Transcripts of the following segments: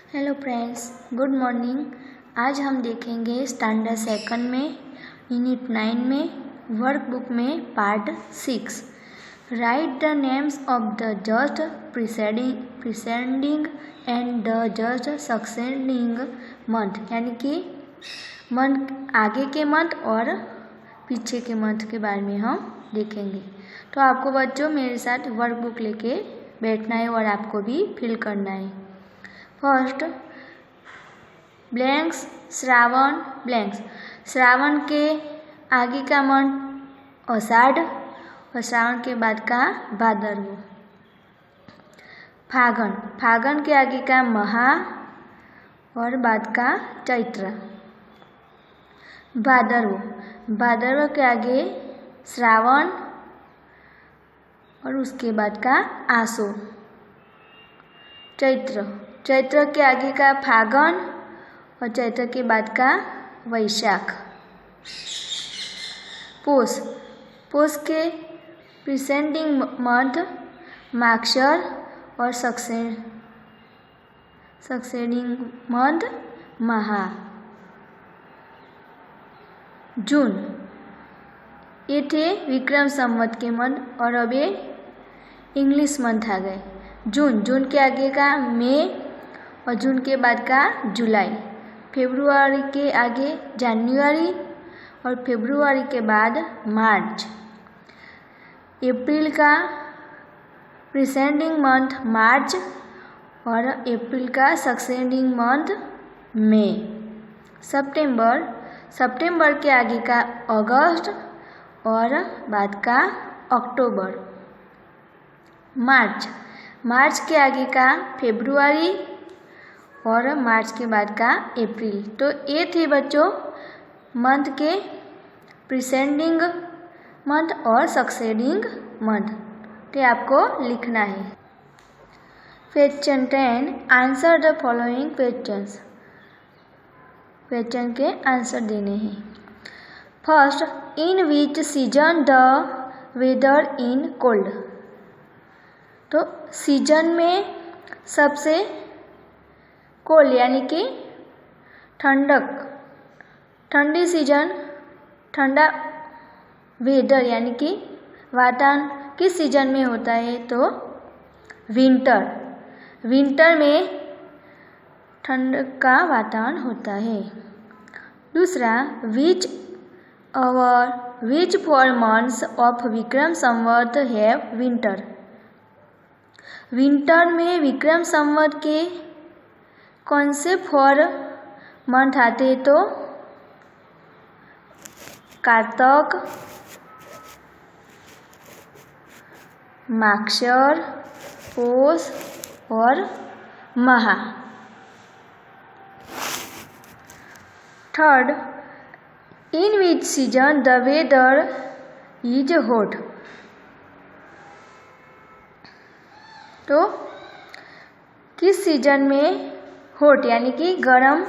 Hello friends, good morning. आज हम देखेंगे स्टैंडर्ड सेकंड में यूनिट 9 में वर्कबुक में part 6। Write the names of the just preceding and the just succeeding month, यानी कि मंथ आगे के मंथ और पीछे के मंथ के बारे में हम देखेंगे। तो आपको बच्चों मेरे साथ वर्कबुक लेके बैठना है और आपको भी फिल करना है। First blanks Shravan blanks. Shravan के आगे का मंथ आषाढ़ और श्रावण के बाद का भादरव। फागण, फागण के आगे का महा और बाद का चैत्र। भादरव, भादरव के आगे श्रावण और उसके बाद का आसो। चैत्र, चैत्र के आगे का फागण और चैत्र के बाद का वैशाख। पोष, पोष के प्रीसेंडिंग मंथ माक्षर और सक्सेडिंग मंथ महा। जून, ये थे विक्रम संवत के मंथ और अब ये इंग्लिश मंथ आ गए। जून, जून के आगे का मई और जून के बाद का जुलाई। फरवरी के आगे जनवरी और फरवरी के बाद मार्च। अप्रैल का प्रीसेंडिंग मंथ मार्च और अप्रैल का सक्सेडिंग मंथ मई। सितंबर, सितंबर के आगे का अगस्त और बाद का अक्टूबर। मार्च, मार्च के आगे का फरवरी और मार्च के बाद का अप्रैल। तो ये थे बच्चों मंथ के प्रीसेंडिंग मंथ और सक्सेडिंग मंथ। तो आपको लिखना है। Question 10, answer the following questions. Question के आंसर देने हैं। First, in which season the weather in cold. तो सीजन में सबसे कोल्ड यानी कि ठंडक, ठंडी सीजन, ठंडा वेदर यानी कि वातावरण किस सीजन में होता है तो विंटर, विंटर में ठंड का वातावरण होता है। दूसरा, विच 4 months of Vikram Samvat have winter. Winter में विक्रम संवत के कौन से 4 मंथ आते हैं तो कार्तक, माक्षर, पोष और महा। Third, in which season the weather is hot. तो किस सीजन में हॉट यानी कि गर्म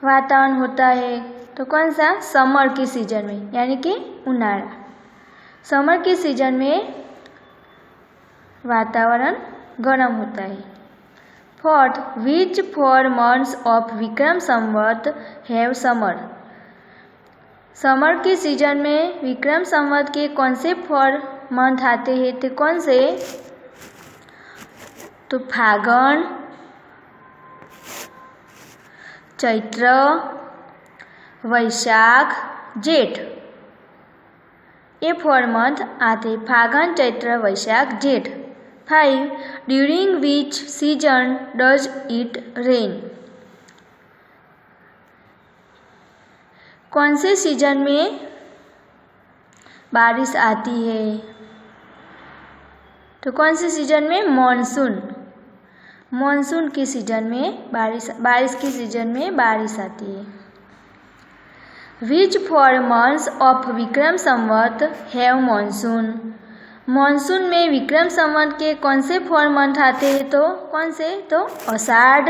वातावरण होता है तो कौन सा, समर के सीजन में यानी कि उनाला। समर के सीजन में वातावरण गर्म होता है। Fourth, which 4 months of Vikram Samvat have summer. Summer के सीजन में विक्रम संवत के कौन से 4 मंथ आते हैं तो कौन से, तो फागण, चैत्र, वैशाख, जेठ। ये 4 मंथ आते, फागण, चैत्र, वैशाख, जेठ। 5, during which season does it rain. कौन से सीजन में बारिश आती है तो कौन से सीजन में, मॉनसून, मॉनसून के सीजन में बारिश के सीजन में बारिश आती है। विच 4 months of Vikram Samvat have monsoon. Monsoon में विक्रम संवत के कौन से 4 मंथ आते हैं तो कौन से, तो आषाढ़,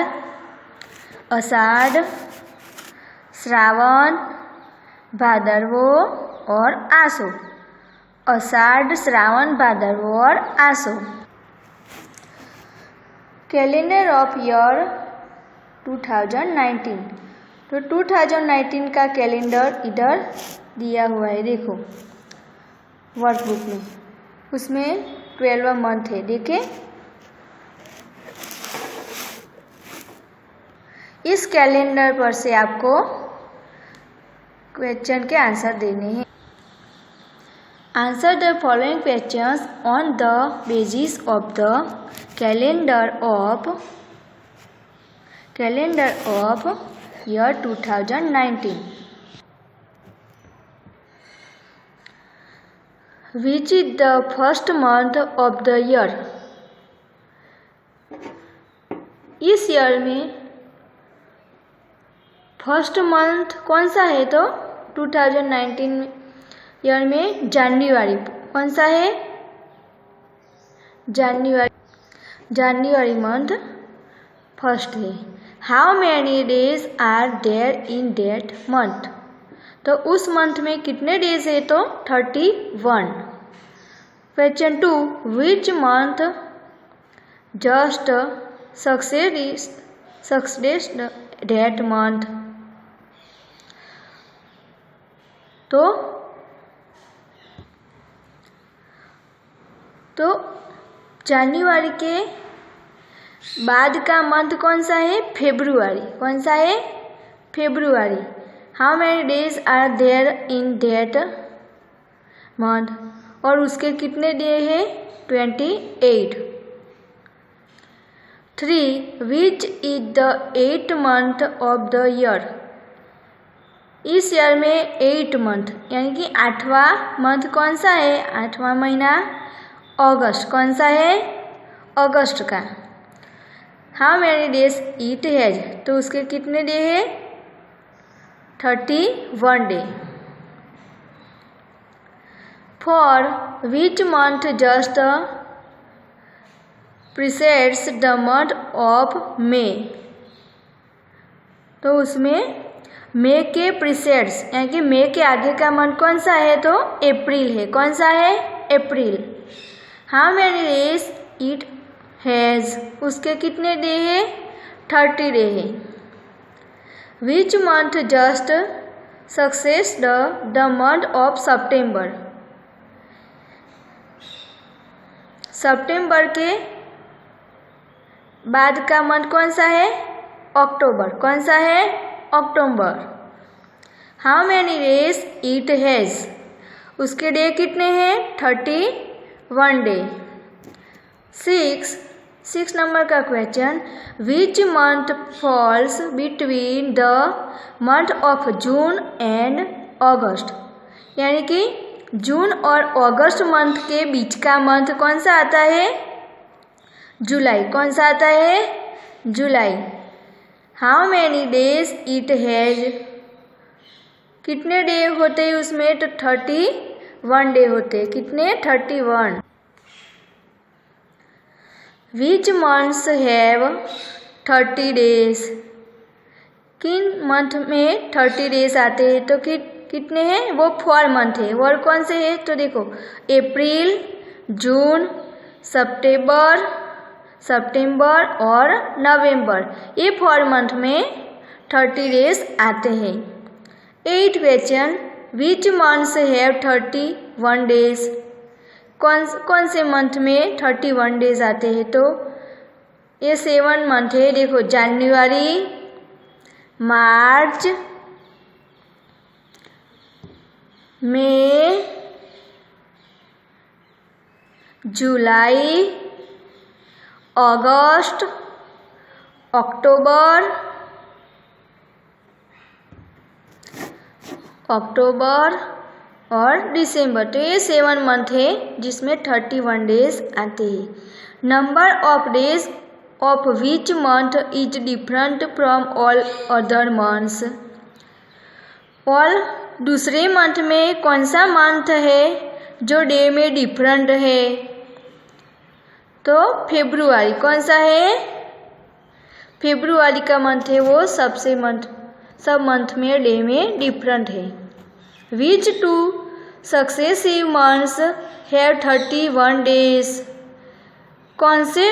आषाढ़, श्रावण, भादरव और आसो। आषाढ़, श्रावण, भादरव और आसो। Calendar of year 2019। तो 2019 का कैलेंडर इधर दिया हुआ है, देखो वर्कबुक में, उसमें 12वां मंथ है, देखे। इस कैलेंडर पर से आपको क्वेश्चन के आंसर देने हैं। Answer the following questions on the basis of the calendar of year 2019। Which is the first month of the year? इस ईयर में फर्स्ट मंथ कौन सा है? तो 2019 ईयर में जनवरी। कौन सा है? जनवरी मंथ फर्स्ट है। How many days are there in that month? तो उस मंथ में कितने डेज है? तो 31। Question 2, which month just succeeded that month? तो जनवरी के बाद का मंथ कौन सा है? फेब्रुआरी। कौन सा है? February. How many days are there in that month? और उसके कितने डे है? 28। 3, which is the 8th month of the year? इस ईयर में 8 मंथ यानी कि 8वां मंथ कौन सा है? 8वां महीना अगस्त। कौन सा है? अगस्त का। How many days it has? तो उसके कितने डे है? 31 day. For which month just precedes the month of May? तो उसमें मे के प्रीसेड्स यानी कि मे के आगे का मंथ कौन सा है? तो अप्रैल है। कौन सा है? अप्रैल। How many days it has? उसके कितने डे है? 30 डे है। Which month just succeeded the month of सितंबर? सितंबर के बाद का मंथ कौन सा है? अक्टूबर। कौन सा है? अक्टूबर। How many days it has? उसके डे कितने हैं? 31 डे। 6 नंबर का question, which month falls between the month of June and August? यानी कि जून और अगस्त मंथ के बीच का मंथ कौन सा आता है? जुलाई। कौन सा आता है? जुलाई। How many days it has? कितने डे होते हैं उसमें? तो 31 डे होते हैं। कितने? 31। Which months have 30 days? किन मंथ में 30 डेज आते हैं? तो कितने हैं? वो 4 मंथ है। वो कौन से है? तो देखो अप्रैल, जून, सितंबर और नवंबर, ये 4 मंथ में 30 डेज आते हैं। 8 question, which months have 31 days? कौन से मंथ में 31 डेज आते हैं? तो ये 7 मंथ है। देखो जनवरी, मार्च, मई, जुलाई, अगस्त, अक्टूबर और दिसंबर। तो ये 7 मंथ है जिसमें 31 डेज आते हैं। Number of days of which month is different from all other months? All दूसरे मंथ में कौन सा मंथ है जो डे में डिफरेंट है? तो फरवरी। कौन सा है? फरवरी का मंथ है वो सब मंथ में डे में डिफरेंट है। विच 2 सक्सेसिव मंथ्स हैव 31 डेज? कौन से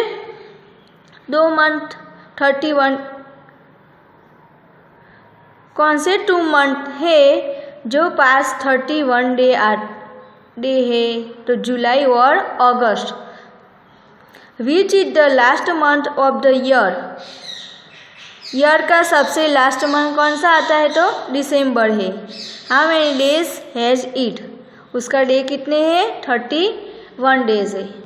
2 मंथ 31 कौन से 2 मंथ है जो पास 31 डे है? तो जुलाई और अगस्त। Which is the last month of the year? Year का सबसे लास्ट मंथ कौन सा आता है? तो दिसंबर है। How many days has it? उसका डे कितने हैं? 31 डेज है।